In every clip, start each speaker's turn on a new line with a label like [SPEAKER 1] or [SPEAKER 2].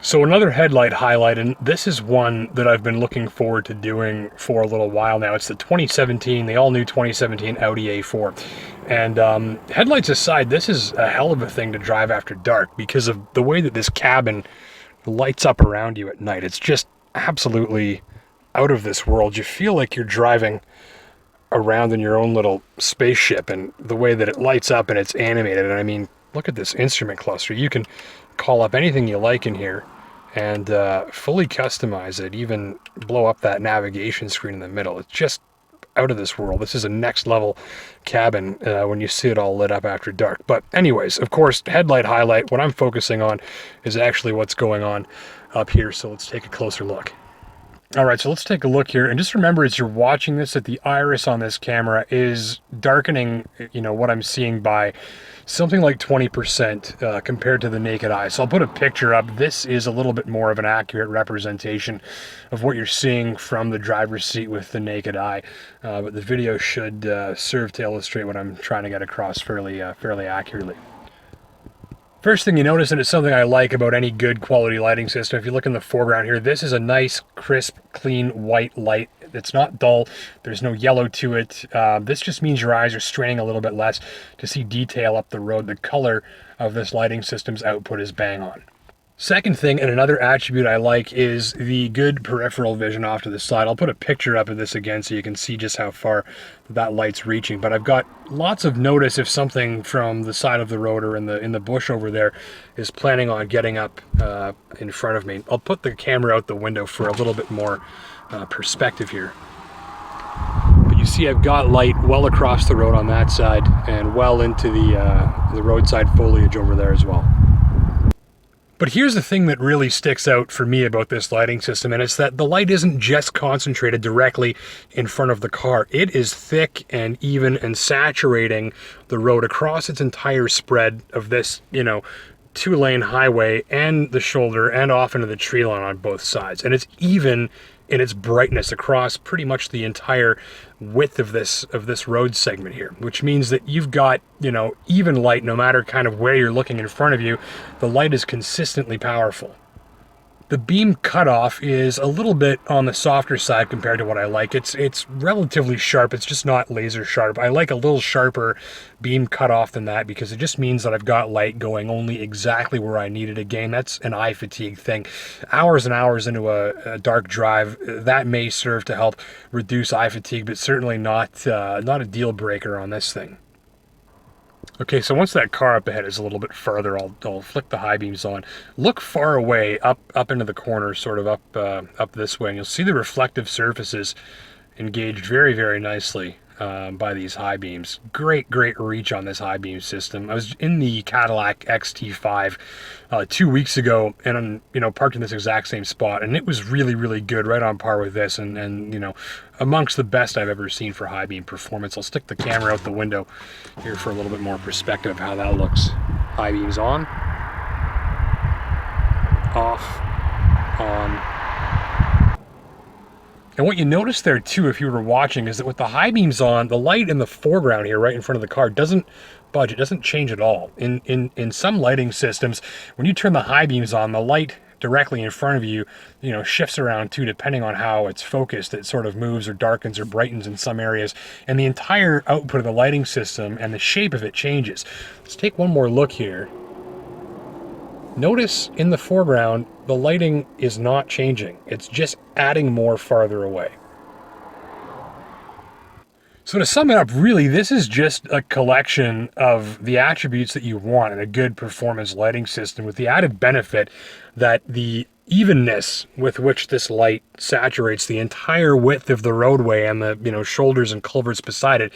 [SPEAKER 1] So another headlight highlight, and this is one that I've been looking forward to doing for a little while now. It's the 2017, the all-new 2017 Audi A4. And headlights aside, this is a hell of a thing to drive after dark because of the way that this cabin lights up around you at night. It's just absolutely out of this world. You feel like you're driving around in your own little spaceship, and the way that it lights up and it's animated. And I mean, look at this instrument cluster. You can call up anything you like in here and fully customize it, even blow up that navigation screen in the middle. It's just out of this world. This is a next level cabin when you see it all lit up after dark. But anyways, of course, headlight highlight, what I'm focusing on is actually what's going on up here. So let's take a closer look. All right, so let's take a look here. And just remember, as you're watching this, that the iris on this camera is darkening, what I'm seeing by something like 20% compared to the naked eye. So I'll put a picture up. This is a little bit more of an accurate representation of what you're seeing from the driver's seat with the naked eye. But the video should serve to illustrate what I'm trying to get across fairly accurately. First thing you notice, and it's something I like about any good quality lighting system, if you look in the foreground here, this is a nice, crisp, clean, white light. It's not dull. There's no yellow to it. This just means your eyes are straining a little bit less to see detail up the road. The color of this lighting system's output is bang on. Second thing, and another attribute I like, is the good peripheral vision off to the side. I'll put a picture up of this again so you can see just how far that light's reaching. But I've got lots of notice if something from the side of the road or in the bush over there is planning on getting up in front of me. I'll put the camera out the window for a little bit more perspective here. But you see I've got light well across the road on that side and well into the roadside foliage over there as well. But here's the thing that really sticks out for me about this lighting system, and it's that the light isn't just concentrated directly in front of the car. It is thick and even and saturating the road across its entire spread of this, two-lane highway and the shoulder and off into the tree line on both sides. And it's even in its brightness across pretty much the entire width of this road segment here, which means that you've got, even light no matter kind of where you're looking in front of you. The light is consistently powerful. The beam cutoff is a little bit on the softer side compared to what I like. It's relatively sharp. It's just not laser sharp. I like a little sharper beam cutoff than that because it just means that I've got light going only exactly where I need it. Again, that's an eye fatigue thing. Hours and hours into a dark drive, that may serve to help reduce eye fatigue, but certainly not a deal breaker on this thing. Okay, so once that car up ahead is a little bit further, I'll flick the high beams on. Look far away, up into the corner, sort of up this way, and you'll see the reflective surfaces engaged very, very nicely by these high beams. Great reach on this high beam system. I was in the Cadillac XT5 2 weeks ago, and parked in this exact same spot, and it was really good, right on par with this, and amongst the best I've ever seen for high beam performance. I'll stick the camera out the window here for a little bit more perspective of how that looks. High beams on, off, on. And what you notice there too, if you were watching, is that with the high beams on, the light in the foreground here, right in front of the car, doesn't budge. It doesn't change at all. In some lighting systems, when you turn the high beams on, the light directly in front of you, shifts around too, depending on how it's focused. It sort of moves or darkens or brightens in some areas, and the entire output of the lighting system and the shape of it changes. Let's take one more look here. Notice in the foreground, the lighting is not changing. It's just adding more farther away. So to sum it up, really, this is just a collection of the attributes that you want in a good performance lighting system, with the added benefit that the evenness with which this light saturates the entire width of the roadway and the shoulders and culverts beside it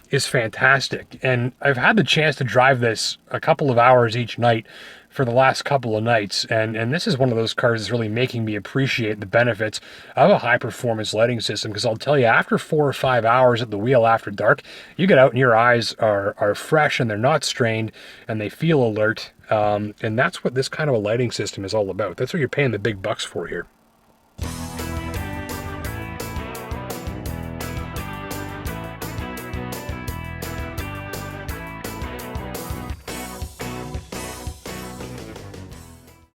[SPEAKER 1] is fantastic. And I've had the chance to drive this a couple of hours each night for the last couple of nights, and this is one of those cars that's really making me appreciate the benefits of a high performance lighting system, because I'll tell you, after 4 or 5 hours at the wheel after dark, you get out and your eyes are fresh and they're not strained and they feel alert, and that's what this kind of a lighting system is all about. That's what you're paying the big bucks for here.